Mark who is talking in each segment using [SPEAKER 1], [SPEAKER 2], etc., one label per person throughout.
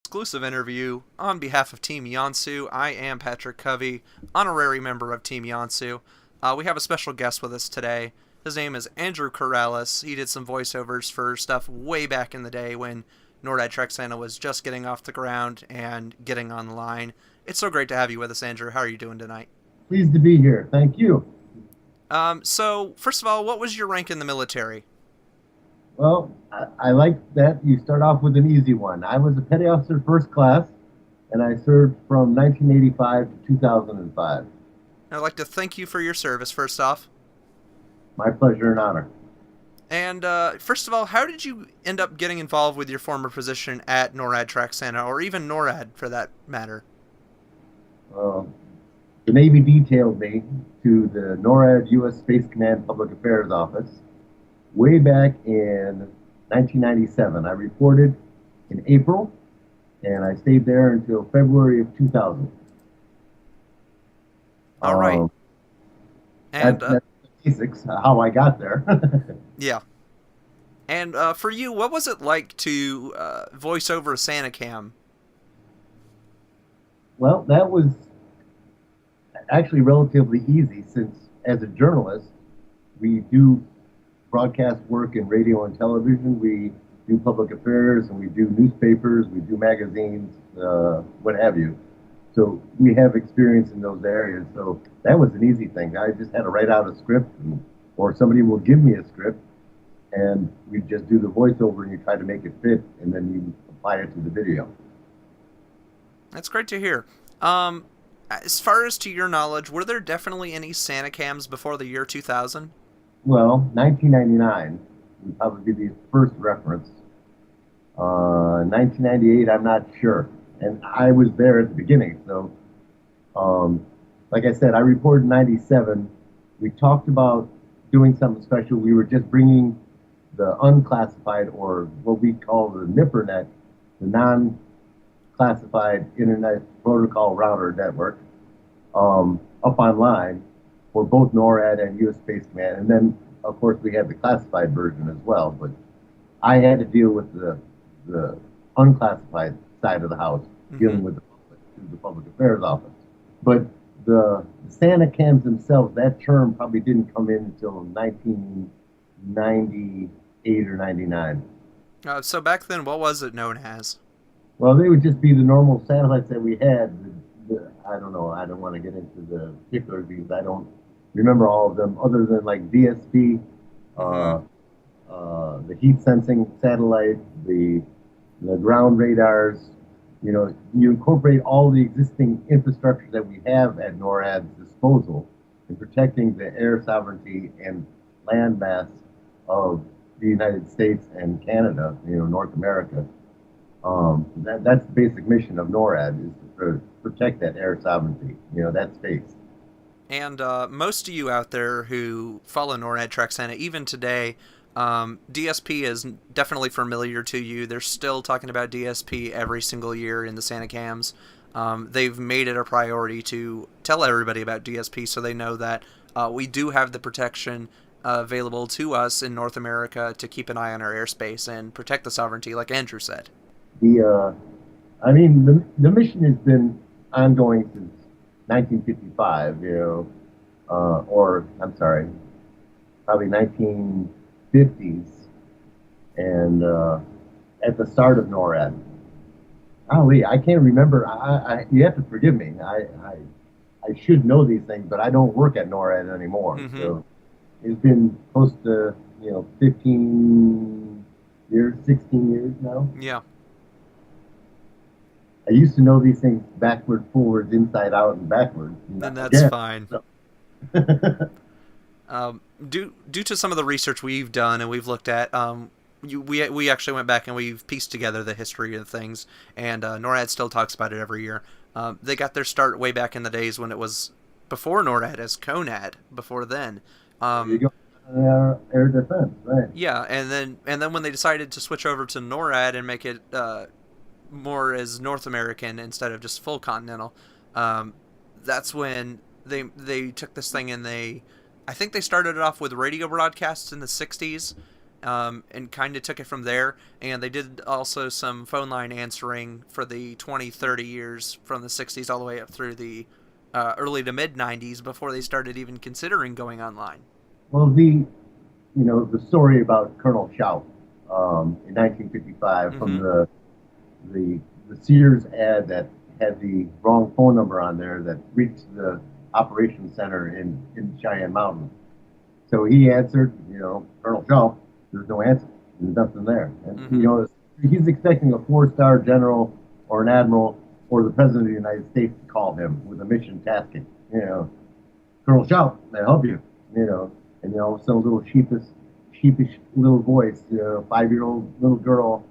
[SPEAKER 1] exclusive interview on behalf of Team Yansu. I am Patrick Covey, honorary member of Team Yansu. We have a special guest with us today. His name is Andrew Karalis. He did some voiceovers for stuff way back in the day when NORAD Trek Santa was just getting off the ground and getting online. It's so great to have you with us, Andrew. How are you doing tonight?
[SPEAKER 2] Pleased to be here. Thank you.
[SPEAKER 1] So, first of all, what was your rank in the military?
[SPEAKER 2] Well, I like that you start off with an easy one. I was a petty officer first class, and I served from 1985 to 2005.
[SPEAKER 1] I'd like to thank you for your service, first off.
[SPEAKER 2] My pleasure and honor.
[SPEAKER 1] And first of all, how did you end up getting involved with your former position at NORAD Track Santa, or even NORAD for that matter?
[SPEAKER 2] Uh, the Navy detailed me to the NORAD U.S. Space Command Public Affairs Office way back in 1997. I reported in April, and I stayed there until February of 2000.
[SPEAKER 1] All right.
[SPEAKER 2] Um,
[SPEAKER 1] And
[SPEAKER 2] that's the basics, how I got there.
[SPEAKER 1] yeah. And for you, what was it like to voice over a Santa cam?
[SPEAKER 2] Well, that was actually relatively easy since, as a journalist, we do broadcast work in radio and television. We do public affairs and we do newspapers, we do magazines, what have you. So we have experience in those areas. So that was an easy thing. I just had to write out a script, or somebody will give me a script, and we just do the voiceover and you try to make it fit, and then you apply it to the video.
[SPEAKER 1] That's great to hear. As far as to your knowledge, were there definitely any Santa cams before the year 2000?
[SPEAKER 2] Well, 1999 would probably be the first reference. 1998, I'm not sure. And I was there at the beginning. So, like I said, I reported in 97. We talked about doing something special. We were just bringing the unclassified, or what we call the NIPRNet, the non-classified Internet Protocol Router Network, up online for both NORAD and U.S. Space Command. And then, of course, we had the classified version as well. But I had to deal with the unclassified side of the house, dealing with the public through the Public Affairs Office. But the Santa cams themselves, that term probably didn't come in until 1998 or 99.
[SPEAKER 1] So back then, what was it known as?
[SPEAKER 2] Well, they would just be the normal satellites that we had. I don't know. I don't want to get into the particulars because I don't remember all of them, other than like DSP,
[SPEAKER 1] Mm-hmm.
[SPEAKER 2] the heat sensing satellite, the ground radars. You know, you incorporate all the existing infrastructure that we have at NORAD's disposal in protecting the air sovereignty and land mass of the United States and Canada, North America. That's the basic mission of NORAD, is to protect that air sovereignty, that space.
[SPEAKER 1] And most of you out there who follow NORAD Track Santa, even today, DSP is definitely familiar to you. They're still talking about DSP every single year in the Santa cams. They've made it a priority to tell everybody about DSP so they know that we do have the protection available to us in North America to keep an eye on our airspace and protect the sovereignty, like Andrew said.
[SPEAKER 2] The mission has been ongoing since 1955, or I'm sorry, probably 1950s, and at the start of NORAD. Golly, I can't remember. You have to forgive me. I should know these things, but I don't work at NORAD anymore.
[SPEAKER 1] Mm-hmm.
[SPEAKER 2] So it's been close to 15 years, 16 years now.
[SPEAKER 1] Yeah.
[SPEAKER 2] I used to know these things backward, forwards, inside out, and backwards.
[SPEAKER 1] Then that's fine.
[SPEAKER 2] So.
[SPEAKER 1] Due to some of the research we've done and we've looked at, we actually went back and we've pieced together the history of things, and NORAD still talks about it every year. They got their start way back in the days when it was before NORAD as CONAD. Before then,
[SPEAKER 2] There you go. Air defense, right?
[SPEAKER 1] yeah, and then when they decided to switch over to NORAD and make it more as North American instead of just full continental, that's when they took this thing and I think they started it off with radio broadcasts in the 60s, and kind of took it from there. And they did also some phone line answering for the 20, 30 years from the 60s all the way up through the early to mid 90s before they started even considering going online.
[SPEAKER 2] Well, the story about Colonel Schaup in 1955 from
[SPEAKER 1] Mm-hmm.
[SPEAKER 2] the the Sears ad that had the wrong phone number on there that reached the operations center in Cheyenne Mountain. So he answered, Colonel Schaup, there's no answer. There's nothing there. And,
[SPEAKER 1] Mm-hmm.
[SPEAKER 2] he's expecting a four-star general or an admiral or the president of the United States to call him with a mission tasking. Colonel Schaup, may I help you? And some little sheepish little voice, 5-year-old little girl,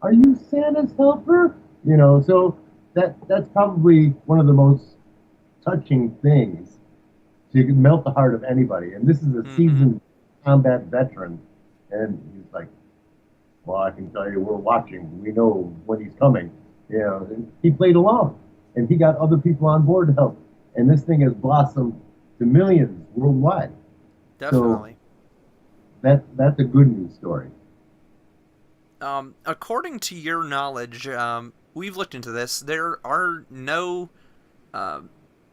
[SPEAKER 2] are you Santa's helper? So that's probably one of the most touching things to melt the heart of anybody. And this is a
[SPEAKER 1] Mm-hmm.
[SPEAKER 2] seasoned combat veteran, and he's like, "Well, I can tell you, we're watching. We know when he's coming." And he played along, and he got other people on board to help. And this thing has blossomed to millions worldwide. So
[SPEAKER 1] Definitely.
[SPEAKER 2] that's a good news story.
[SPEAKER 1] According to your knowledge, we've looked into this. There are no, uh,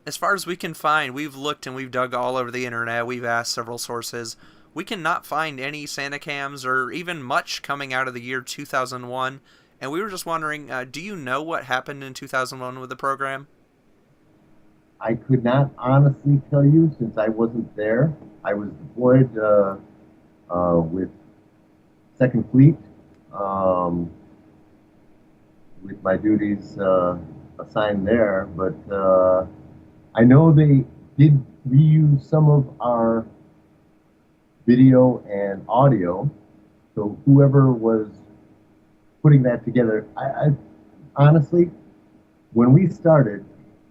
[SPEAKER 1] as far as we can find, we've looked and we've dug all over the internet. We've asked several sources. We cannot find any Santa cams or even much coming out of the year 2001. And we were just wondering, do you know what happened in 2001 with the program?
[SPEAKER 2] I could not honestly tell you since I wasn't there. I was deployed with Second Fleet um, with my duties assigned there, but I know they did reuse some of our video and audio. So whoever was putting that together, I honestly, when we started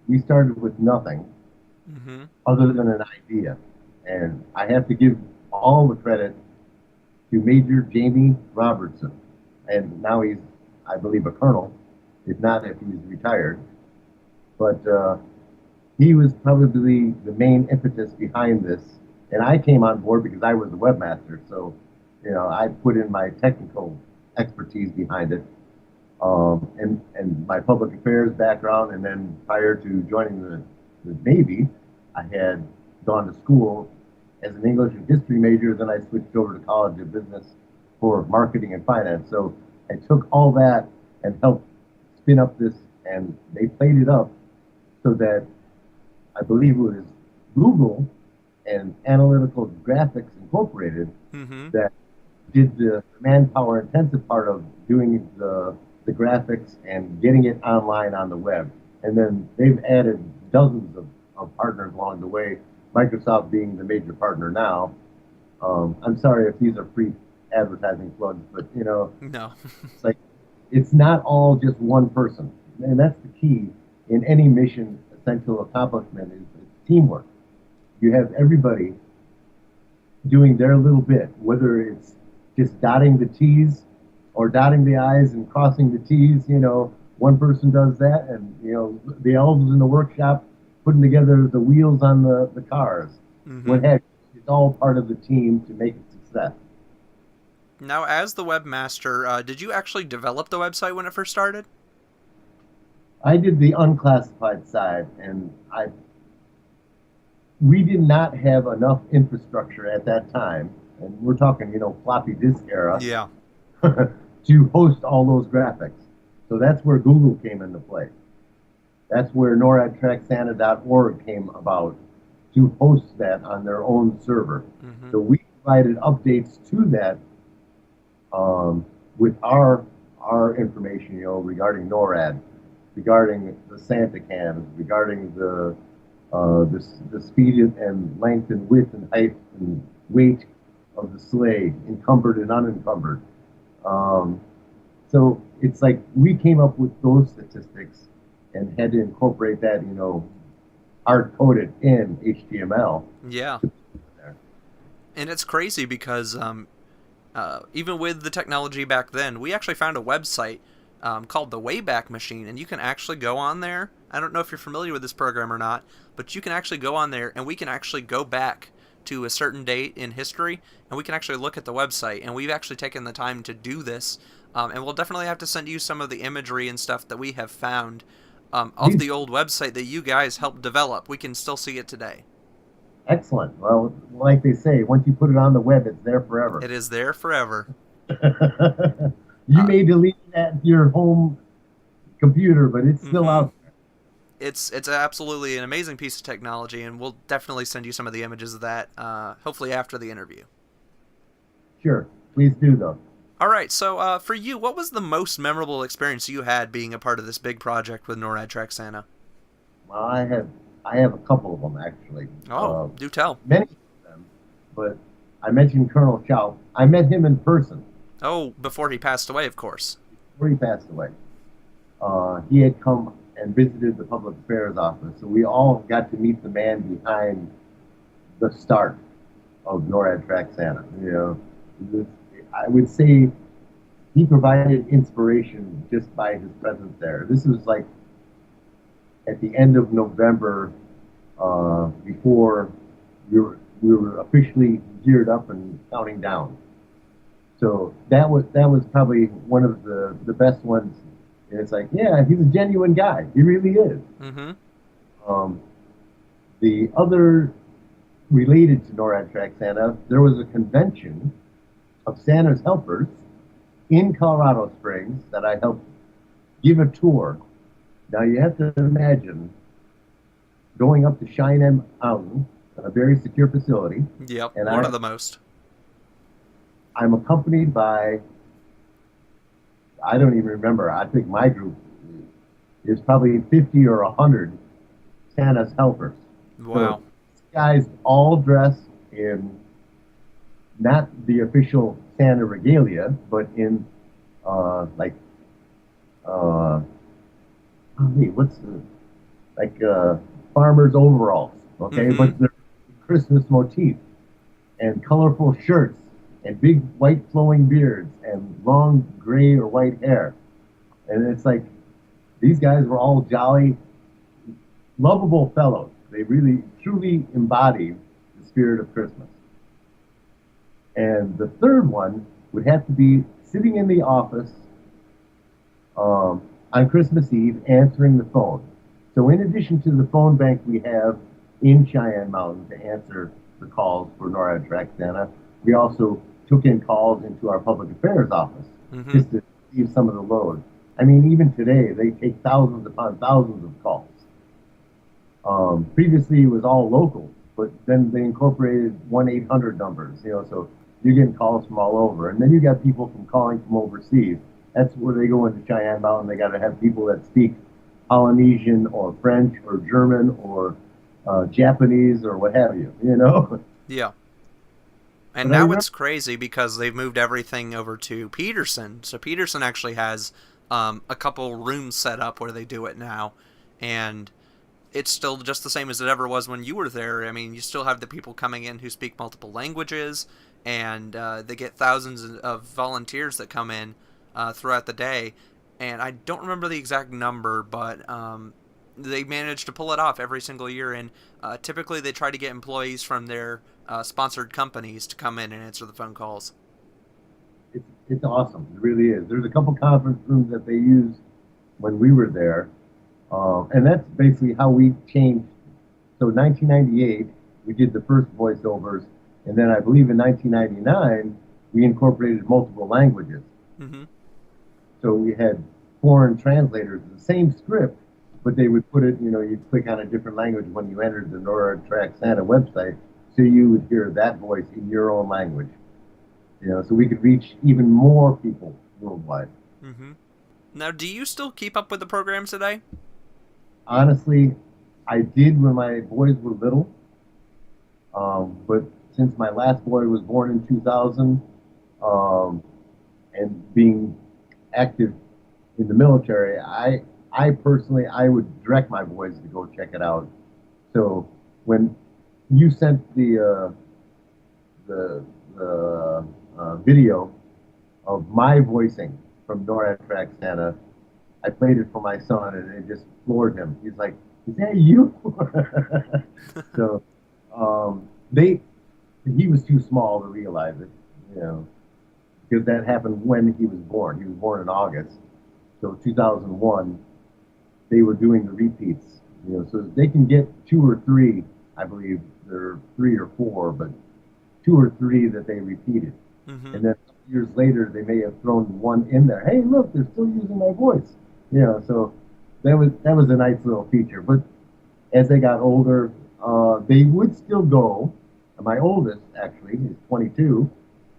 [SPEAKER 2] with nothing
[SPEAKER 1] Mm-hmm.
[SPEAKER 2] other than an idea. And I have to give all the credit to Major Jamie Robertson. And now he's, I believe, a colonel, if not if he's retired. But he was probably the main impetus behind this. And I came on board because I was the webmaster. So, I put in my technical expertise behind it, and my public affairs background. And then prior to joining the Navy, I had gone to school as an English and history major. Then I switched over to College of Business for marketing and finance. So I took all that and helped spin up this, and they played it up so that I believe it was Google and Analytical Graphics Incorporated
[SPEAKER 1] Mm-hmm.
[SPEAKER 2] that did the manpower intensive part of doing the graphics and getting it online on the web. And then they've added dozens of partners along the way, Microsoft being the major partner now. I'm sorry if these are free advertising plugs, but
[SPEAKER 1] No.
[SPEAKER 2] it's like it's not all just one person. And that's the key in any mission essential accomplishment is teamwork. You have everybody doing their little bit, whether it's just dotting the T's or dotting the I's and crossing the T's. One person does that, and the elves in the workshop putting together the wheels on the cars.
[SPEAKER 1] Mm-hmm.
[SPEAKER 2] What have you. It's all part of the team to make it success.
[SPEAKER 1] Now, as the webmaster, did you actually develop the website when it first started?
[SPEAKER 2] I did the unclassified side, and we did not have enough infrastructure at that time, and we're talking, floppy disk era,
[SPEAKER 1] Yeah.
[SPEAKER 2] to host all those graphics. So that's where Google came into play. That's where NORADTrackSanta.org came about to host that on their own server.
[SPEAKER 1] Mm-hmm.
[SPEAKER 2] So we provided updates to that with our information, regarding NORAD, regarding the Santa cams, regarding the speed and length and width and height and weight of the sleigh, encumbered and unencumbered. So it's like we came up with those statistics and had to incorporate that, hard coded in HTML.
[SPEAKER 1] Yeah.
[SPEAKER 2] There.
[SPEAKER 1] And it's crazy because even with the technology back then, we actually found a website called the Wayback Machine, and you can actually go on there. I don't know if you're familiar with this program or not, but you can actually go on there, and we can actually go back to a certain date in history, and we can actually look at the website. And we've actually taken the time to do this, and we'll definitely have to send you some of the imagery and stuff that we have found of
[SPEAKER 2] These
[SPEAKER 1] the old website that you guys helped develop. We can still see it today.
[SPEAKER 2] excellent. Well, like they say, once you put it on the web, it's there forever.
[SPEAKER 1] It is there forever.
[SPEAKER 2] You
[SPEAKER 1] Uh,
[SPEAKER 2] may delete that your home computer, but it's still
[SPEAKER 1] mm-hmm.
[SPEAKER 2] out
[SPEAKER 1] It's absolutely an amazing piece of technology, and we'll definitely send you some of the images of that, hopefully after the interview.
[SPEAKER 2] there. Sure, please do though.
[SPEAKER 1] All right, so for you, what was the most memorable experience you had being a part of this big project with NORAD Track Santa?
[SPEAKER 2] Well, I have a couple of them actually.
[SPEAKER 1] Oh, do tell.
[SPEAKER 2] Many of them, but I mentioned Colonel Chow. I met him in person
[SPEAKER 1] Oh, before he passed away, of course.
[SPEAKER 2] before he passed away. He had come and visited the public affairs office, so we all got to meet the man behind the start of NORAD Track Santa. I would say he provided inspiration just by his presence there. This was like at the end of November, before we were officially geared up and counting down. So that was probably one of the best ones. And it's like, yeah, he's a genuine guy. He really is.
[SPEAKER 1] Mm-hmm.
[SPEAKER 2] Um, the other related to NORAD Track Santa, there was a convention of Santa's helpers in Colorado Springs that I helped give a tour. Now you have to imagine going up to Cheyenne Mountain, a very secure facility,
[SPEAKER 1] Yep,
[SPEAKER 2] and
[SPEAKER 1] one of the most.
[SPEAKER 2] I'm accompanied by, I don't even remember, I think my group is probably 50 or 100 Santa's helpers.
[SPEAKER 1] Wow.
[SPEAKER 2] So these guys all dress in not the official Santa regalia, but in like what's the like farmers overalls, okay?
[SPEAKER 1] Mm-hmm.
[SPEAKER 2] But they're Christmas motif and colorful shirts and big white flowing beards and long gray or white hair, and it's like these guys were all jolly, lovable fellows. They really truly embodied the spirit of Christmas. And the third one would have to be sitting in the office on Christmas Eve answering the phone. So, in addition to the phone bank we have in Cheyenne Mountain to answer the calls for NORAD Track Santa, we also took in calls into our public affairs office
[SPEAKER 1] Mm-hmm.
[SPEAKER 2] just to receive some of the load. I mean, even today, they take thousands upon thousands of calls. Previously, it was all local, but then they incorporated 1-800 numbers, so you're getting calls from all over. And then you got people from calling from overseas. That's where they go into Cheyenne Mountain. They got to have people that speak Polynesian or French or German or Japanese or what have you.
[SPEAKER 1] Yeah. And
[SPEAKER 2] But I
[SPEAKER 1] now
[SPEAKER 2] remember,
[SPEAKER 1] it's crazy because they've moved everything over to Peterson. So Peterson actually has a couple rooms set up where they do it now. And it's still just the same as it ever was when you were there. I mean, you still have the people coming in who speak multiple languages, and they get thousands of volunteers that come in throughout the day. And I don't remember the exact number, but they manage to pull it off every single year. And typically they try to get employees from their sponsored companies to come in and answer the phone calls.
[SPEAKER 2] it's awesome. It really is. There's a couple conference rooms that they used when we were there. And that's basically how we changed. So 1998, we did the first voiceovers. And then I believe in 1999, we incorporated multiple languages.
[SPEAKER 1] Mm-hmm.
[SPEAKER 2] So we had foreign translators, the same script, but they would put it, you'd click on a different language when you entered the NORAD Track Santa website. So you would hear that voice in your own language. So we could reach even more people worldwide.
[SPEAKER 1] Mm-hmm. Now, do you still keep up with the programs today?
[SPEAKER 2] Honestly, I did when my boys were little. But since my last boy was born in 2000, and being active in the military, I personally, I would direct my boys to go check it out. So when you sent the video of my voicing from NORAD Track Santa, I played it for my son, and it just floored him. He's like, "Is that you?" So they he was too small to realize it, you know, because that happened when he was born. He was born in August, so 2001 they were doing the repeats, you know, so they can get two or three, I believe there are three or four, but two or three that they repeated.
[SPEAKER 1] Mm-hmm.
[SPEAKER 2] And then years later, they may have thrown one in there. Hey, look, they're still using my voice. You know, so that was a nice little feature. But as they got older, they would still go. My oldest actually is 22.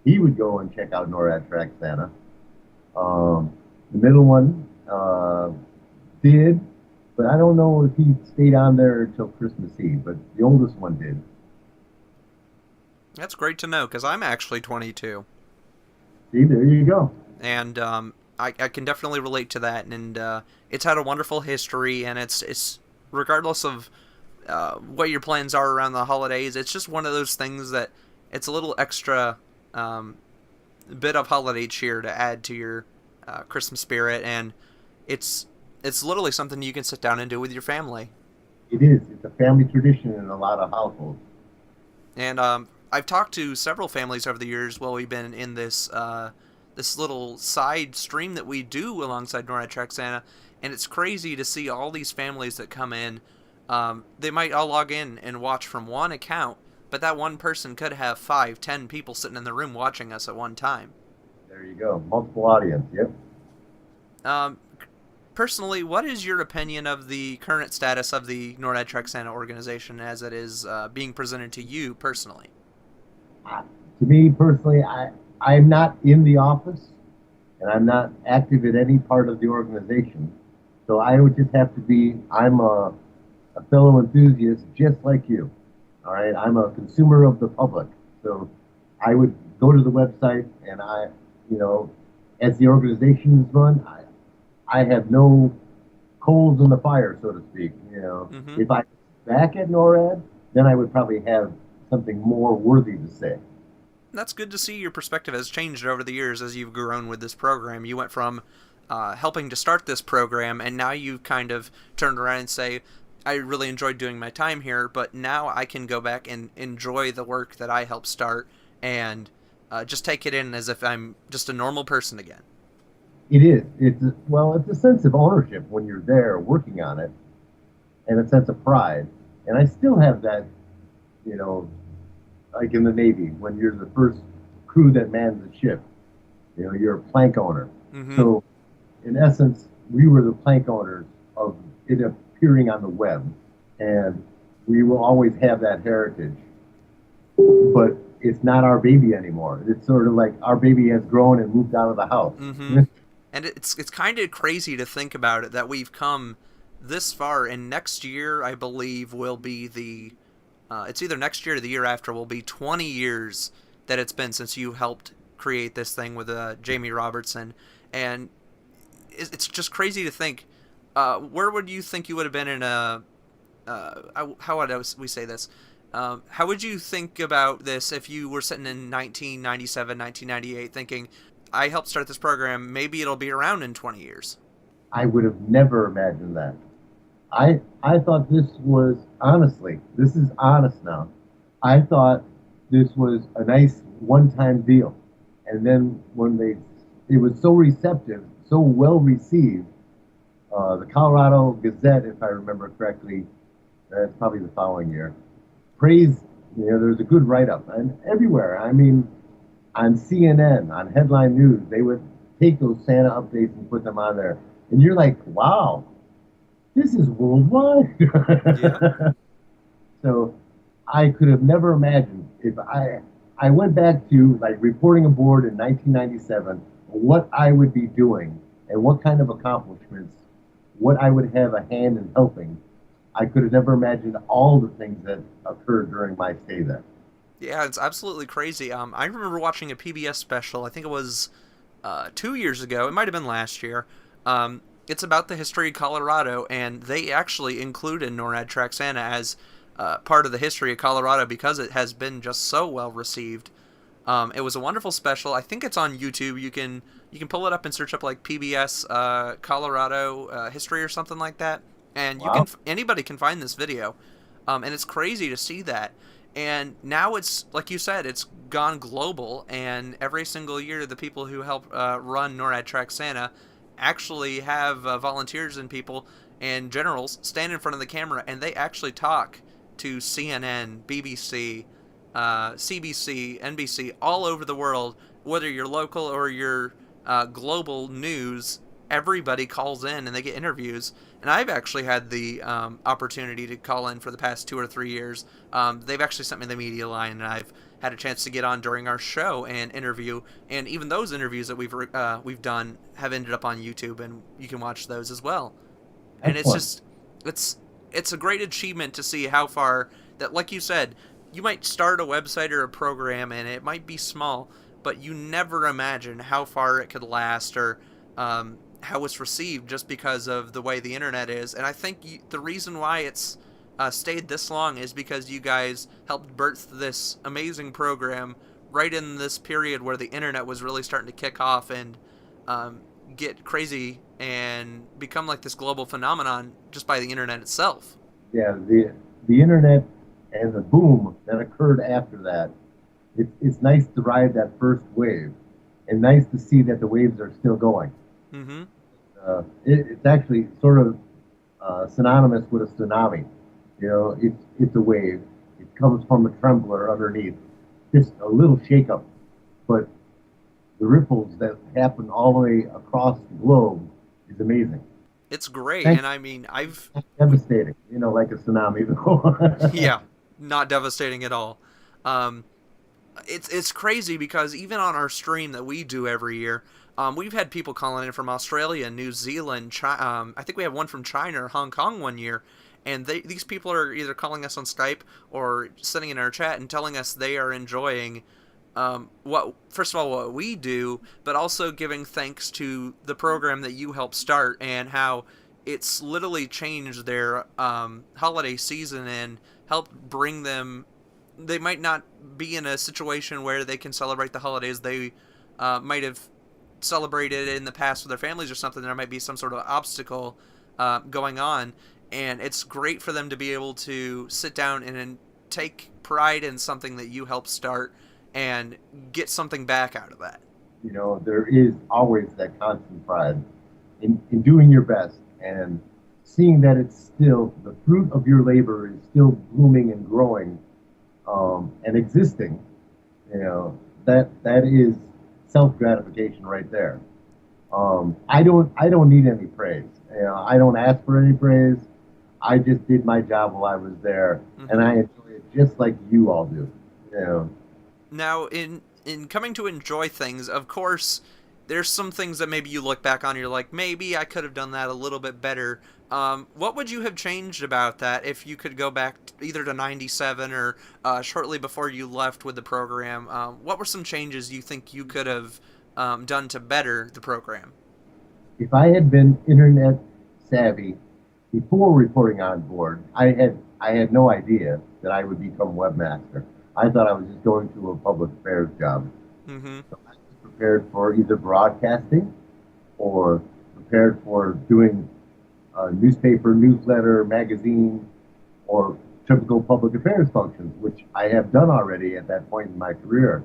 [SPEAKER 2] He would go and check out NORAD Track Santa. The middle one did, but I don't know if he stayed on there until Christmas Eve. But the oldest one did.
[SPEAKER 1] That's great to know because I'm actually 22.
[SPEAKER 2] See, there you go.
[SPEAKER 1] And I can definitely relate to that. And it's had a wonderful history, and it's regardless of what your plans are around the holidays, it's just one of those things that it's a little extra bit of holiday cheer to add to your Christmas spirit, and it's literally something you can sit down and do with your family.
[SPEAKER 2] It is. It's a family tradition in a lot of households.
[SPEAKER 1] And I've talked to several families over the years while we've been in this little side stream that we do alongside NORAD Track Santa, and it's crazy to see all these families that come in. They might all log in and watch from one account, but that one person could have 5, 10 people sitting in the room watching us at one time.
[SPEAKER 2] There you go. Multiple audience. Yep.
[SPEAKER 1] Um, Personally, what is your opinion of the current status of the NORAD Track Santa organization as it is being presented to you personally?
[SPEAKER 2] To me personally, I'm not in the office and I'm not active in any part of the organization. So I would just have to be, I'm a fellow enthusiast just like you. All right. I'm a consumer of the public. So I would go to the website and you know, as the organization is run, I have no coals in the fire, so to speak. You know,
[SPEAKER 1] Mm-hmm.
[SPEAKER 2] if I was back at NORAD, then I would probably have something more worthy to say.
[SPEAKER 1] That's good to see your perspective has changed over the years as you've grown with this program. You went from helping to start this program, and now you've kind of turned around and say, I really enjoyed doing my time here, but now I can go back and enjoy the work that I helped start and just take it in as if I'm just a normal person again.
[SPEAKER 2] It is. It's a sense of ownership when you're there working on it, and a sense of pride. And I still have that, you know, like in the Navy, when you're the first crew that mans the ship, you know, you're a plank owner.
[SPEAKER 1] Mm-hmm.
[SPEAKER 2] So, in essence, we were the plank owners of it appearing on the web, and we will always have that heritage. But it's not our baby anymore. It's sort of like our baby has grown and moved out of the house.
[SPEAKER 1] Mm-hmm. And it's kind of crazy to think about it that we've come this far, and next year I believe will be the it's either next year or the year after will be 20 years that it's been since you helped create this thing with Jamie Robertson, and it's just crazy to think. Where would you think you would have been in a how would we say this? How would you think about this if you were sitting in 1997, 1998 thinking, I helped start this program, maybe it'll be around in 20 years?
[SPEAKER 2] I would have never imagined that. I thought this was, honestly, this is honest now. I thought this was a nice one-time deal, and then when it was so receptive, so well received. The Colorado Gazette, if I remember correctly, that's probably the following year, praised. You know, there was a good write-up, and everywhere. I mean, on CNN, on headline news, they would take those Santa updates and put them on there, and you're like, wow, this is worldwide.
[SPEAKER 1] Yeah.
[SPEAKER 2] So I could have never imagined if I went back to like reporting aboard in 1997, what I would be doing and what kind of accomplishments, what I would have a hand in helping. I could have never imagined all the things that occurred during my stay there.
[SPEAKER 1] Yeah, it's absolutely crazy. I remember watching a PBS special. I think it was 2 years ago. It might have been last year. It's about the history of Colorado, and they actually included NORAD Track Santa as part of the history of Colorado because it has been just so well received. It was a wonderful special. I think it's on YouTube. You can pull it up and search up like PBS Colorado history or something like that, and
[SPEAKER 2] Wow.
[SPEAKER 1] anybody can find this video. And it's crazy to see that. And now it's, like you said, it's gone global, and every single year the people who help run NORAD Track Santa actually have volunteers and people and generals stand in front of the camera, and they actually talk to CNN, BBC, CBC, NBC, all over the world, whether you're local or you're global news. Everybody calls in and they get interviews. And I've actually had the opportunity to call in for the past 2 or 3 years. They've actually sent me the media line, and I've had a chance to get on during our show and interview. And even those interviews that we've done have ended up on YouTube, and you can watch those as well. And it's
[SPEAKER 2] Excellent.
[SPEAKER 1] just it's a great achievement to see how far that, like you said, you might start a website or a program and it might be small, but you never imagine how far it could last, or how it's received, just because of the way the internet is. And I think the reason why it's stayed this long is because you guys helped birth this amazing program right in this period where the internet was really starting to kick off and get crazy and become like this global phenomenon just by the internet itself.
[SPEAKER 2] Yeah, the internet and the boom that occurred after that. It's nice to ride that first wave, and nice to see that the waves are still going.
[SPEAKER 1] Mm-hmm.
[SPEAKER 2] It's actually sort of synonymous with a tsunami. It's a wave. It comes from a trembler underneath, just a little shakeup, but the ripples that happen all the way across the globe is amazing.
[SPEAKER 1] It's great,
[SPEAKER 2] Thanks.
[SPEAKER 1] and I mean,
[SPEAKER 2] Devastating, like a tsunami, though.
[SPEAKER 1] yeah, not devastating at all. Um, it's crazy because even on our stream that we do every year, we've had people calling in from Australia, New Zealand, I think we had one from China or Hong Kong one year, and these people are either calling us on Skype or sitting in our chat and telling us they are enjoying what, first of all, what we do, but also giving thanks to the program that you helped start, and how it's literally changed their holiday season and helped bring them. They might not be in a situation where they can celebrate the holidays they might have celebrated in the past with their families or something. There might be some sort of obstacle going on, and it's great for them to be able to sit down and take pride in something that you helped start and get something back out of that.
[SPEAKER 2] There is always that constant pride in doing your best and seeing that it's still the fruit of your labor is still blooming and growing, and existing. That is self gratification right there. I don't need any praise. I don't ask for any praise. I just did my job while I was there, and I enjoy it just like you all do.
[SPEAKER 1] Now, in coming to enjoy things, of course, there's some things that maybe you look back on and you're like, maybe I could have done that a little bit better. What would you have changed about that if you could go back either to 97 or shortly before you left with the program? What were some changes you think you could have done to better the program?
[SPEAKER 2] If I had been internet savvy before reporting on board, I had no idea that I would become webmaster. I thought I was just going to a public affairs job.
[SPEAKER 1] Mm-hmm.
[SPEAKER 2] So I was prepared for either broadcasting or prepared for doing a newspaper, newsletter, magazine, or typical public affairs functions, which I have done already at that point in my career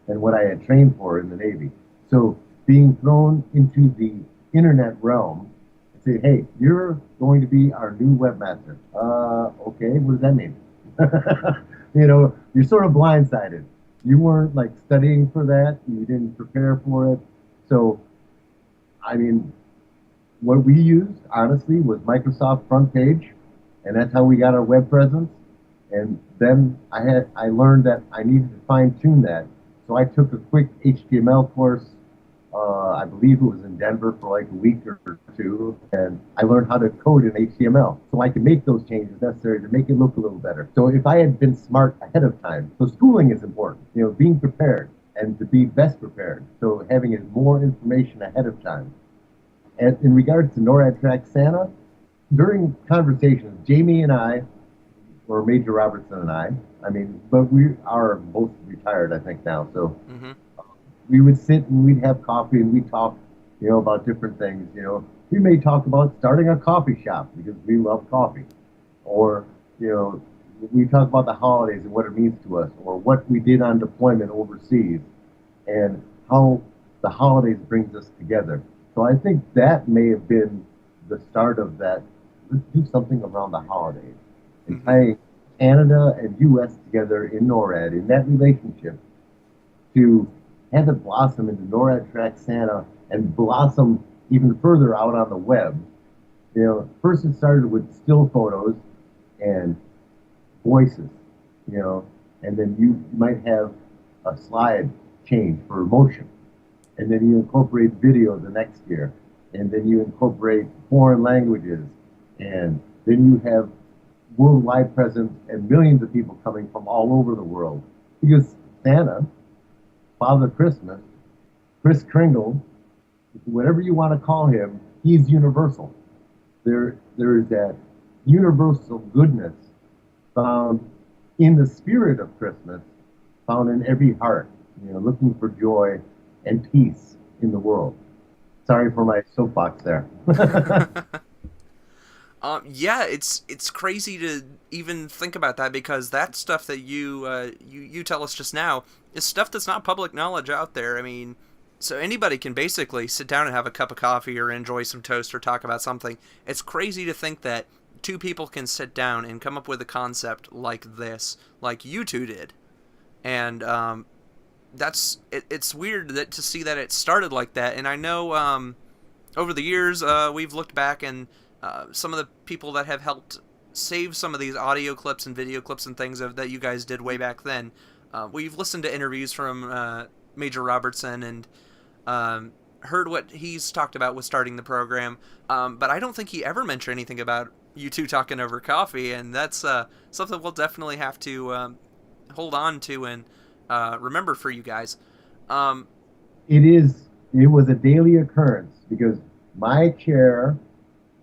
[SPEAKER 2] and what I had trained for in the Navy. So being thrown into the internet realm and say, hey, you're going to be our new webmaster. Okay, what does that mean? You're sort of blindsided. You weren't like studying for that. You didn't prepare for it. So, I mean, what we used, honestly, was Microsoft Front Page, and that's how we got our web presence. And then I learned that I needed to fine tune that. So I took a quick HTML course. I believe it was in Denver for like a week or two, and I learned how to code in HTML so I could make those changes necessary to make it look a little better. So if I had been smart ahead of time, so schooling is important, being prepared and to be best prepared. So having more information ahead of time. And in regards to NORAD Track Santa, during conversations, Jamie and I, or Major Robertson and I mean, but we are both retired, I think, now. So
[SPEAKER 1] Mm-hmm.
[SPEAKER 2] we would sit and we'd have coffee and we'd talk, about different things. We may talk about starting a coffee shop because we love coffee, or we talk about the holidays and what it means to us, or what we did on deployment overseas, and how the holidays brings us together. So I think that may have been the start of that. Let's do something around the holidays and
[SPEAKER 1] Hmm.
[SPEAKER 2] tying Canada and U.S. together in NORAD in that relationship to have it blossom into NORAD Track Santa and blossom even further out on the web. First it started with still photos and voices, you know, and then you might have a slide change for emotion, and then you incorporate video the next year, and then you incorporate foreign languages, and then you have worldwide presence and millions of people coming from all over the world. Because Santa, Father Christmas, Kris Kringle, whatever you want to call him, he's universal. There is that universal goodness found in the spirit of Christmas, found in every heart, looking for joy and peace in the world. Sorry for my soapbox there.
[SPEAKER 1] Yeah, it's crazy to even think about that because that stuff that you tell us just now is stuff that's not public knowledge out there. I mean, so anybody can basically sit down and have a cup of coffee or enjoy some toast or talk about something. It's crazy to think that two people can sit down and come up with a concept like this, like you two did, and it's weird to see that it started like that. And I know over the years, we've looked back and some of the people that have helped save some of these audio clips and video clips and things that you guys did way back then. We've listened to interviews from Major Robertson and heard what he's talked about with starting the program, but I don't think he ever mentioned anything about you two talking over coffee, and that's something we'll definitely have to hold on to and remember for you guys. Um,
[SPEAKER 2] It was a daily occurrence because my chair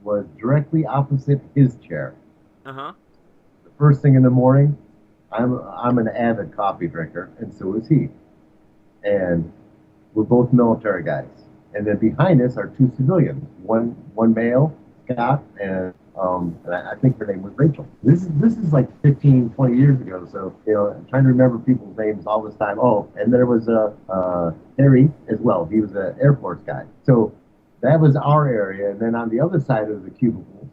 [SPEAKER 2] was directly opposite his chair.
[SPEAKER 1] uh huh.
[SPEAKER 2] The first thing in the morning, I'm an avid coffee drinker, and so is he. And we're both military guys. And then behind us are two civilians, one male, Scott, and I think her name was Rachel. This is like 15, 20 years ago. So I'm trying to remember people's names all this time. Oh, and there was Harry as well. He was an Air Force guy. So that was our area. And then on the other side of the cubicle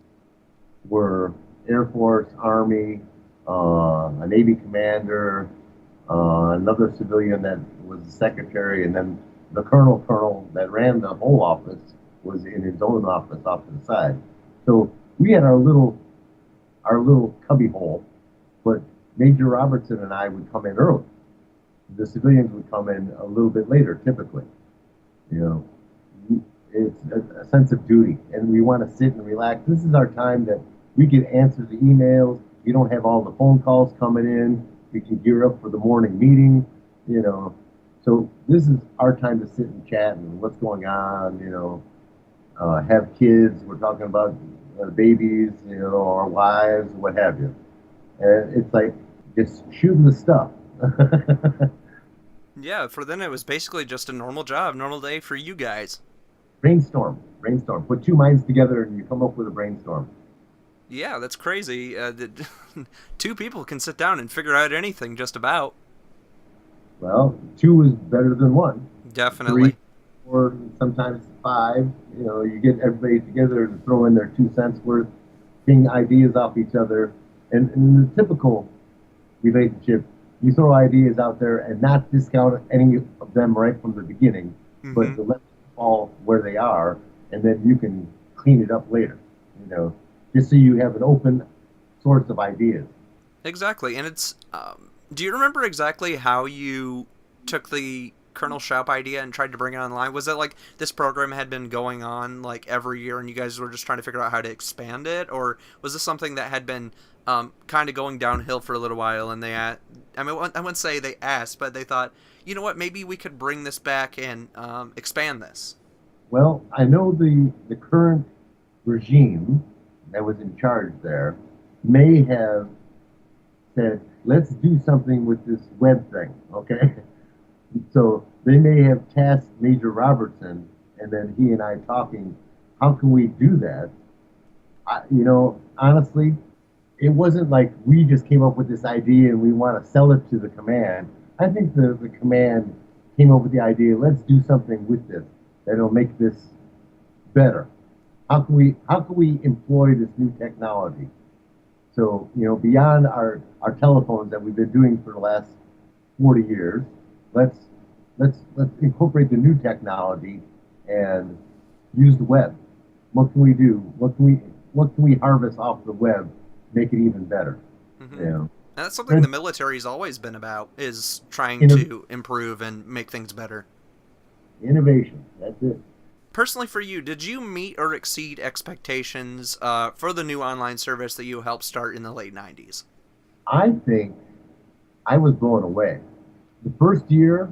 [SPEAKER 2] were Air Force, Army, a Navy commander, another civilian that was the secretary, and then the colonel that ran the whole office was in his own office off to the side. So we had our little cubby hole, but Major Robertson and I would come in early. The civilians would come in a little bit later, typically. You know, it's a sense of duty, and we want to sit and relax. This is our time that we can answer the emails. You don't have all the phone calls coming in. We can gear up for the morning meeting. You know, so this is our time to sit and chat and what's going on. Have kids. We're talking about babies. Our wives, what have you. And it's like just shooting the stuff.
[SPEAKER 1] Yeah, for then it was basically just a normal job, normal day for you guys.
[SPEAKER 2] Brainstorm. Put two minds together and you come up with a brainstorm.
[SPEAKER 1] Yeah, that's crazy. That two people can sit down and figure out anything just about.
[SPEAKER 2] Well, two is better than one. Three,
[SPEAKER 1] Definitely.
[SPEAKER 2] four, sometimes five. You get everybody together to throw in their 2 cents worth, ping ideas off each other. And in the typical relationship, you throw ideas out there and not discount any of them right from the beginning, but
[SPEAKER 1] Hmm.
[SPEAKER 2] to let them fall where they are, and then you can clean it up later. Just so you have an open source of ideas.
[SPEAKER 1] Exactly, and it's. Do you remember exactly how you took the Colonel Shoup idea and tried to bring it online? Was it like this program had been going on like every year, and you guys were just trying to figure out how to expand it, or was this something that had been kind of going downhill for a little while? And I mean, I wouldn't say they asked, but they thought, you know what, maybe we could bring this back and expand this.
[SPEAKER 2] Well, I know the current regime that was in charge there may have said, let's do something with this web thing, okay? So they may have tasked Major Robertson, and then he and I talking, how can we do that? Honestly, it wasn't like we just came up with this idea and we want to sell it to the command. I think the command came up with the idea, let's do something with this that'll make this better. How can we employ this new technology? So, beyond our telephones that we've been doing for the last 40 years, let's let's incorporate the new technology and use the web. What can we do? What can we harvest off the web, make it even better?
[SPEAKER 1] Mm-hmm.
[SPEAKER 2] You know,
[SPEAKER 1] And that's something the
[SPEAKER 2] and
[SPEAKER 1] military's always been about, is trying
[SPEAKER 2] inno-
[SPEAKER 1] to improve and make things better.
[SPEAKER 2] innovation. That's it.
[SPEAKER 1] Personally, for you, did you meet or exceed expectations for the new online service that you helped start in the late 90s?
[SPEAKER 2] I think I was blown away. The first year,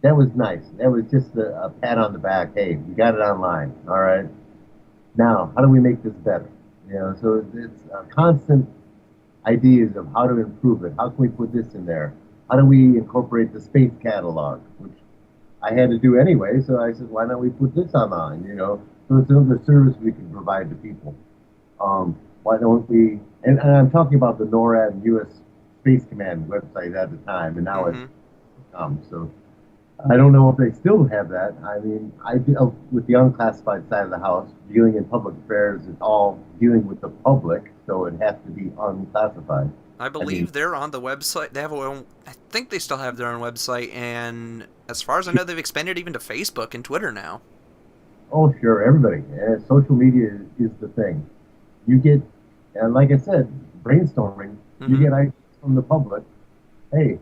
[SPEAKER 2] that was nice. That was just a pat on the back. Hey, you got it online. All right. Now, how do we make this better? So it's a constant ideas of how to improve it. How can we put this in there? How do we incorporate the space catalog, which I had to do anyway. So I said, why don't we put this online? So it's another service we can provide to people. Why don't we? And I'm talking about the NORAD U.S. Space Command website at the time, and now it's
[SPEAKER 1] Mm-hmm.
[SPEAKER 2] so I don't know if they still have that. I mean, I deal with the unclassified side of the house. Dealing in public affairs, it's all dealing with the public, so it has to be unclassified.
[SPEAKER 1] I
[SPEAKER 2] I mean,
[SPEAKER 1] believe they're on the website. They have a own. I think they still have their own website, and as far as I know, they've expanded even to Facebook and Twitter now.
[SPEAKER 2] oh, sure, everybody. Social media is the thing. You get, and like I said, brainstorming. You
[SPEAKER 1] Mm-hmm.
[SPEAKER 2] get ideas from the public. Hey,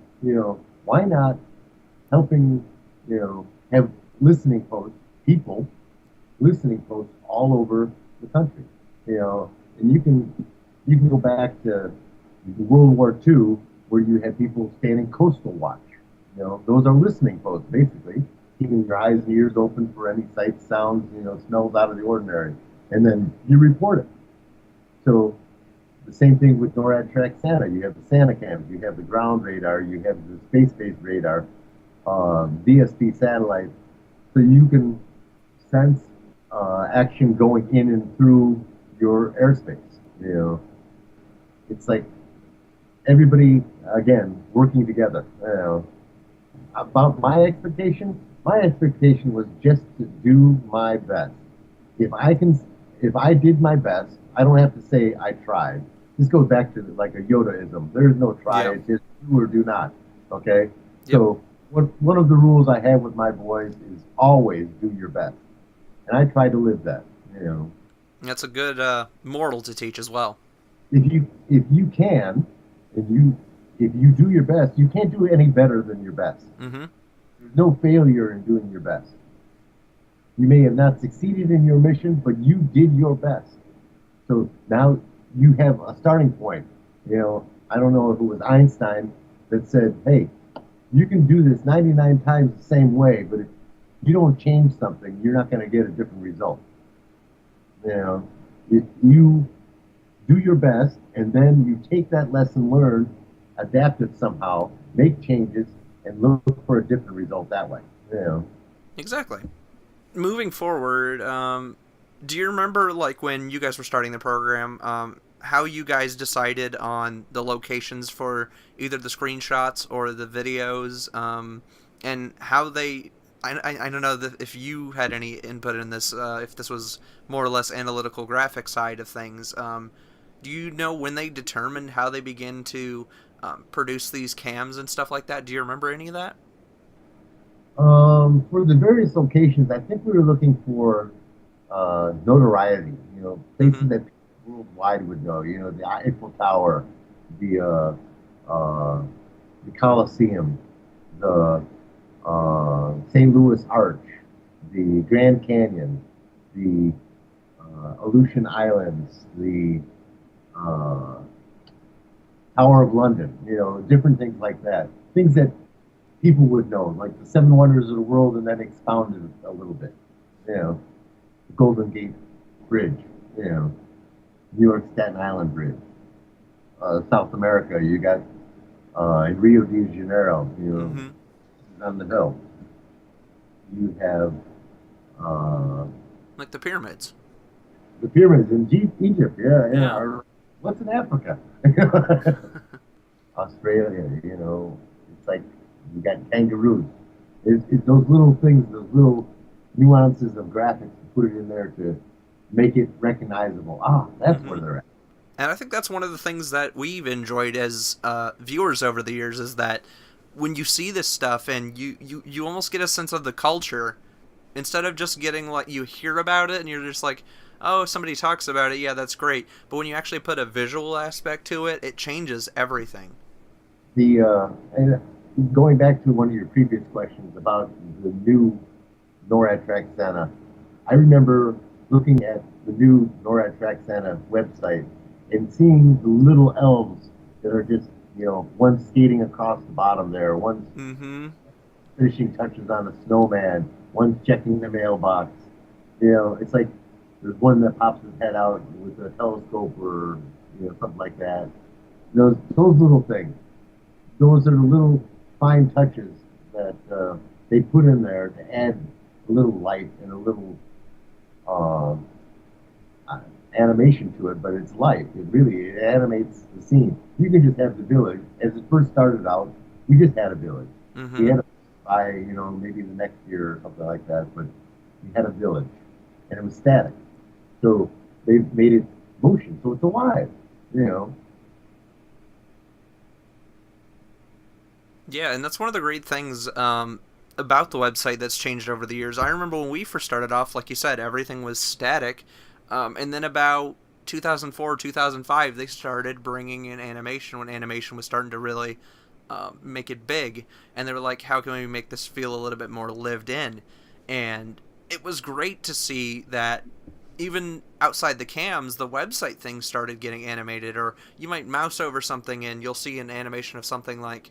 [SPEAKER 2] why not helping, have listening posts, people listening posts all over the country. And you can go back to World War II where you had people standing coastal watch. Those are listening posts basically, keeping your eyes and ears open for any sights, sounds, smells out of the ordinary, and then you report it. So the same thing with NORAD Track Santa. You have the Santa cams, you have the ground radar, you have the space-based radar, DSP satellites, so you can sense action going in and through your airspace. It's like everybody again working together. About my expectation was just to do my best. If I can, if I did my best, I don't have to say I tried. This goes back to like a Yodaism. There's no try.
[SPEAKER 1] Yeah.
[SPEAKER 2] It's just do or do not. Okay.
[SPEAKER 1] Yep.
[SPEAKER 2] So one of the rules I have with my boys is always do your best, and I try to live that.
[SPEAKER 1] That's a good moral to teach as well.
[SPEAKER 2] If you can, if you do your best, you can't do any better than your best.
[SPEAKER 1] Mm-hmm.
[SPEAKER 2] There's no failure in doing your best. You may have not succeeded in your mission, but you did your best. So now you have a starting point. I don't know if it was Einstein that said, "Hey, you can do this 99 times the same way, but if you don't change something, you're not going to get a different result." If you do your best and then you take that lesson learned, adapt it somehow, make changes, and look for a different result that way.
[SPEAKER 1] Exactly. Moving forward, do you remember like when you guys were starting the program, how you guys decided on the locations for either the screenshots or the videos, and how they? I don't know if you had any input in this, if this was more or less analytical graphic side of things. Do you know when they determined how they begin to produce these cams and stuff like that? Do you remember any of that?
[SPEAKER 2] For the various locations, I think we were looking for notoriety.
[SPEAKER 1] Mm-hmm.
[SPEAKER 2] Places that people worldwide would know. The Eiffel Tower, the the Coliseum, the St. Louis Arch, the Grand Canyon, the Aleutian Islands, the uh, Tower of London. Different things like that. Things that people would know, like the seven wonders of the world, and then expounded a little bit. The Golden Gate Bridge, New York Staten Island Bridge. South America, you got in Rio de Janeiro,
[SPEAKER 1] Mm-hmm.
[SPEAKER 2] on the hill. You have uh,
[SPEAKER 1] Like the pyramids.
[SPEAKER 2] the pyramids in Egypt. Yeah, yeah.
[SPEAKER 1] Yeah.
[SPEAKER 2] What's in Africa? Australia, it's like you got kangaroos. It's those little things, those little nuances of graphics to put it in there to make it recognizable. Ah, that's where
[SPEAKER 1] Hmm.
[SPEAKER 2] they're at.
[SPEAKER 1] And I think that's one of the things that we've enjoyed as viewers over the years is that when you see this stuff and you almost get a sense of the culture instead of just getting like you hear about it and you're just like, oh, somebody talks about it, yeah, that's great. But when you actually put a visual aspect to it, it changes everything.
[SPEAKER 2] And going back to one of your previous questions about the new NORAD Track Santa, I remember looking at the new NORAD Track Santa website and seeing the little elves that are just, one skating across the bottom there, one's
[SPEAKER 1] Mm-hmm.
[SPEAKER 2] finishing touches on a snowman, one's checking the mailbox. It's like there's one that pops his head out with a telescope or something like that. Those little things. Those are the little fine touches that they put in there to add a little light and a little uh, animation to it, but it's life. It animates the scene. You can just have the village. As it first started out, we just had a village. We
[SPEAKER 1] Mm-hmm.
[SPEAKER 2] had a by maybe the next year or something like that, but we had a village, and it was static. So they've made it motion, so it's alive. You know,
[SPEAKER 1] Yeah, and that's one of the great things about the website that's changed over the years. I remember when we first started off, like you said, everything was static. And then about 2004, 2005, they started bringing in animation when animation was starting to really make it big. And they were like, how can we make this feel a little bit more lived in? And it was great to see that even outside the cams, the website things started getting animated, or you might mouse over something and you'll see an animation of something like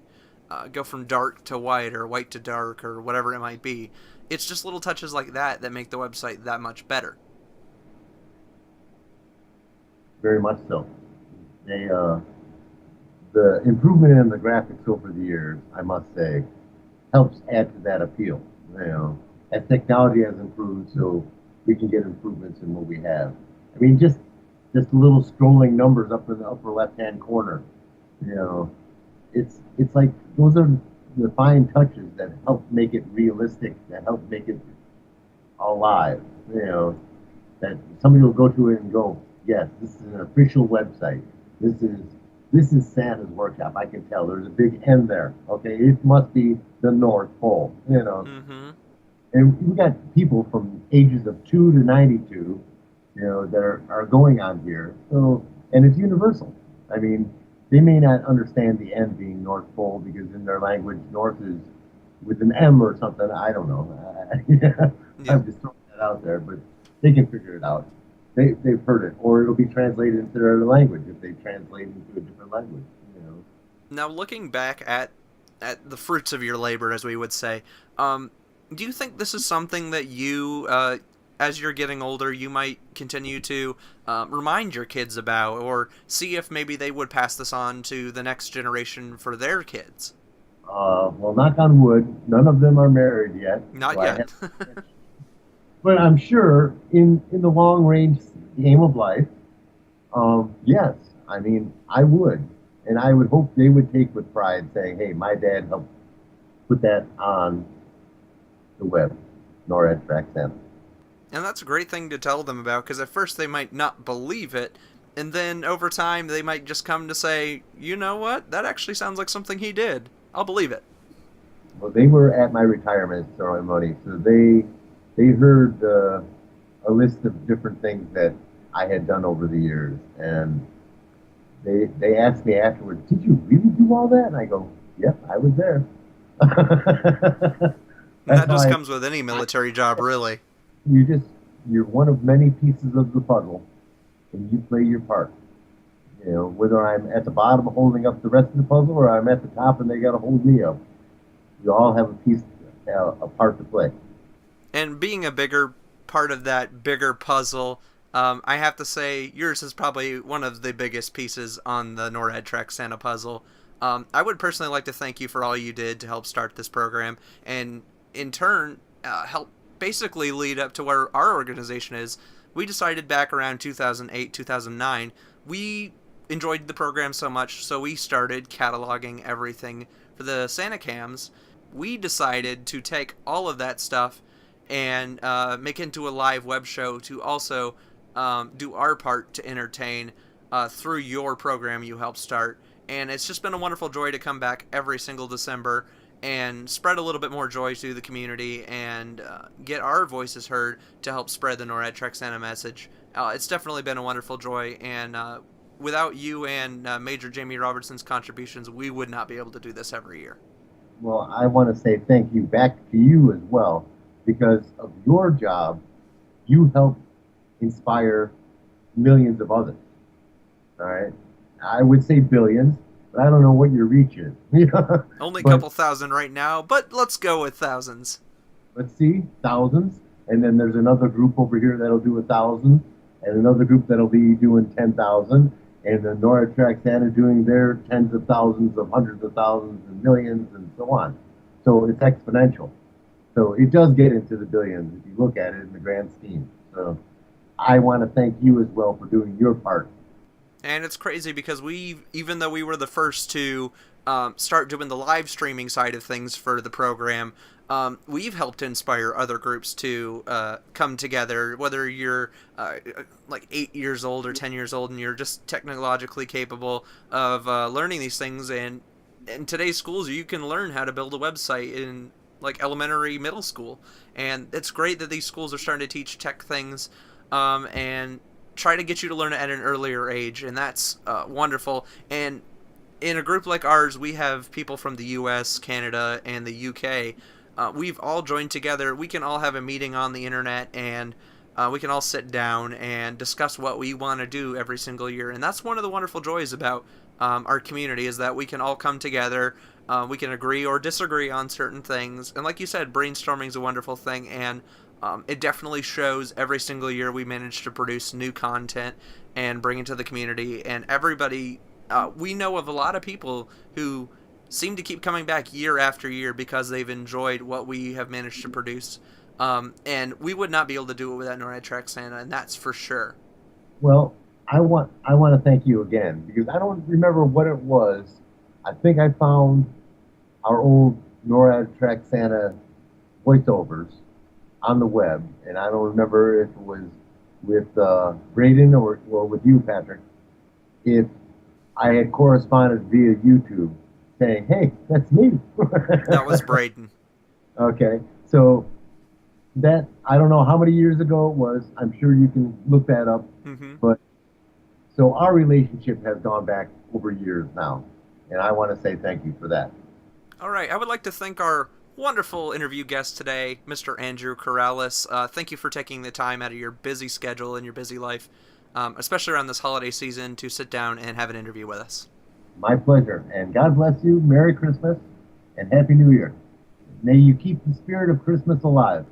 [SPEAKER 1] go from dark to white or white to dark or whatever it might be. It's just little touches like that that make the website that much better.
[SPEAKER 2] very much so. They the improvement in the graphics over the years, I must say, helps add to that appeal. As technology has improved, so we can get improvements in what we have. I mean, just little scrolling numbers up in the upper left hand corner. You know, it's like those are the fine touches that help make it realistic, that help make it alive. That somebody will go to it and go, yes, this is an official website. This is this is Santa's workshop. I can tell. There's a big N there. Okay, it must be the North Pole.
[SPEAKER 1] Mm-hmm.
[SPEAKER 2] And we got people from ages of 2 to 92, that are going on here. So, and it's universal. I mean, they may not understand the N being North Pole because in their language, North is with an M or something. I don't know.
[SPEAKER 1] Yeah.
[SPEAKER 2] I'm just throwing that out there, but they can figure it out. They've heard it, or it'll be translated into their language if they translate into a different language.
[SPEAKER 1] Now, looking back at the fruits of your labor, as we would say, um, do you think this is something that you, as you're getting older, you might continue to remind your kids about, or see if maybe they would pass this on to the next generation for their kids?
[SPEAKER 2] Well, knock on wood, none of them are married yet,
[SPEAKER 1] Not
[SPEAKER 2] so I
[SPEAKER 1] yet.
[SPEAKER 2] have. But I'm sure in the long range game of life, yes. I mean, I would, and I would hope they would take with pride, saying, "Hey, my dad helped put that on the web, NORAD Track Center."
[SPEAKER 1] And that's a great thing to tell them about because at first they might not believe it, and then over time they might just come to say, you know what, that actually sounds like something he did. I'll believe it.
[SPEAKER 2] Well, they were at my retirement ceremony, so they heard a list of different things that I had done over the years, and they asked me afterwards, "Did you really do all that?" And I go, "Yep, I was there."
[SPEAKER 1] And
[SPEAKER 2] That's
[SPEAKER 1] that
[SPEAKER 2] how
[SPEAKER 1] just comes with any
[SPEAKER 2] I
[SPEAKER 1] military job, really.
[SPEAKER 2] you just you're one of many pieces of the puzzle, and you play your part. Whether I'm at the bottom holding up the rest of the puzzle or I'm at the top and they got to hold me up, we all have a a part to play.
[SPEAKER 1] And being a bigger part of that bigger puzzle, I have to say yours is probably one of the biggest pieces on the NORAD Track Santa puzzle. I would personally like to thank you for all you did to help start this program, and in turn, help basically lead up to where our organization is. We decided back around 2008, 2009, we enjoyed the program so much, so we started cataloging everything for the Santa cams. We decided to take all of that stuff and make it into a live web show to also do our part to entertain through your program you helped start. And it's just been a wonderful joy to come back every single December and spread a little bit more joy to the community and get our voices heard to help spread the NORAD Trek Santa message. It's definitely been a wonderful joy, and without you and Major Jamie Robertson's contributions, we would not be able to do this every year.
[SPEAKER 2] Well, I want to say thank you back to you as well, because of your job, you help inspire millions of others. All right. I would say billions, but I don't know what your reach is.
[SPEAKER 1] Only a
[SPEAKER 2] But
[SPEAKER 1] couple thousand right now, but let's go with thousands.
[SPEAKER 2] let's see, thousands. And then there's another group over here that'll do 1,000, and another group that'll be doing 10,000, and the NORAD Track Santa doing their tens of thousands of hundreds of thousands and millions and so on. So it's exponential. So it does get into the billions if you look at it in the grand scheme. So I want to thank you as well for doing your part.
[SPEAKER 1] And it's crazy because even though we were the first to start doing the live streaming side of things for the program, we've helped inspire other groups to come together, whether you're like 8 years old or 10 years old and you're just technologically capable of learning these things. And in today's schools, you can learn how to build a website in like elementary, middle school. And it's great that these schools are starting to teach tech things and try to get you to learn it at an earlier age, and that's wonderful. And in a group like ours, we have people from the US, Canada, and the UK. We've all joined together. We can all have a meeting on the internet, and we can all sit down and discuss what we want to do every single year. And that's one of the wonderful joys about our community, is that we can all come together. We can agree or disagree on certain things. And like you said, brainstorming is a wonderful thing, and it definitely shows every single year we manage to produce new content and bring it to the community. And everybody, we know of a lot of people who seem to keep coming back year after year because they've enjoyed what we have managed to produce. And we would not be able to do it without NORAD Track Santa, and that's for sure.
[SPEAKER 2] Well, I want to thank you again, because I don't remember what it was. I think I found our old NORAD Track Santa voiceovers on the web, and I don't remember if it was with Braden or with you, Patrick, if I had corresponded via YouTube saying, hey, that's me.
[SPEAKER 1] That was Braden.
[SPEAKER 2] Okay, so that, I don't know how many years ago it was. I'm sure you can look that up.
[SPEAKER 1] Mm-hmm.
[SPEAKER 2] But so our relationship has gone back over years now, and I want to say thank you for that.
[SPEAKER 1] All right, I would like to thank our wonderful interview guest today, Mr. Andrew Karalis. Thank you for taking the time out of your busy schedule and your busy life, especially around this holiday season, to sit down and have an interview with us.
[SPEAKER 2] My pleasure, and God bless you. Merry Christmas and Happy New Year. May you keep the spirit of Christmas alive.